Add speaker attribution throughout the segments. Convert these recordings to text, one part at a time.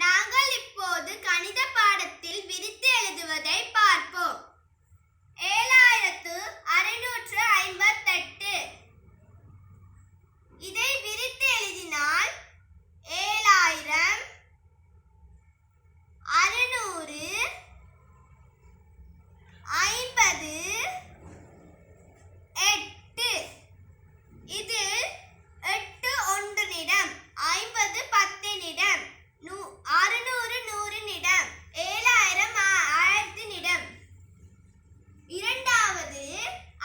Speaker 1: நாங்கள் இப்போது கணித பாடத்தில் விரித்து எழுதுவதை பார்ப்போம். 7658 இதை விரித்து எழுதினால் 7000 600 50 8 இது 8 ஒன்றினிடம் 50 பத்தினிடம் 600 நூறினிடம் 7000 1000 இரண்டாவது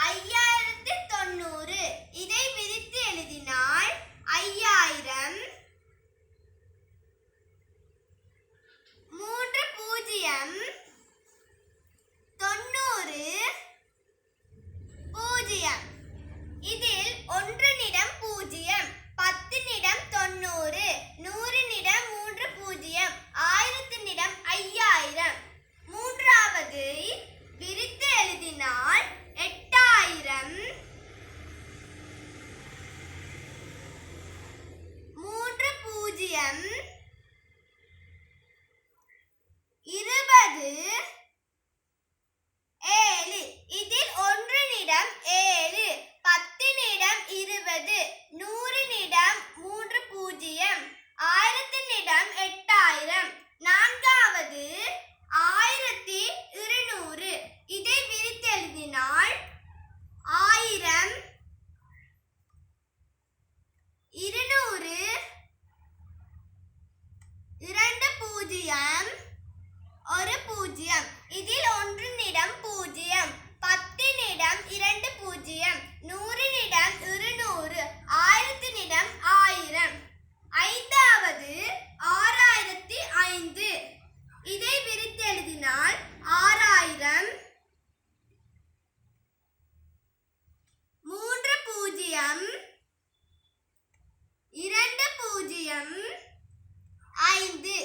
Speaker 1: 5090 இதை விரித்து எழுதினால் 5000 3 0 90 0 இதில் ஒன்றினிடம் 0 பத்தினிடம் 90 நூறினிடம் 3 0 1000 5000 மூன்றாவது விரித்து எழுதினால் 8000 3 0 20 7 இதில் ஒன்றினிடம் 7 பத்தினிடம் 20 நூறினிடம் 3 0 1000 8000 நான்காவது 1200 இதை விரித்து எழுதினால் 1000 200 2 0 1 0 இதில் ஒன்றினிடம் 0 பத்தினிடம் 2 0 நூறினிடம் 200 1000 1000 ஐந்தாவது 6005 இதை விரித்து எழுதினால் 6000 3 0 2 0 5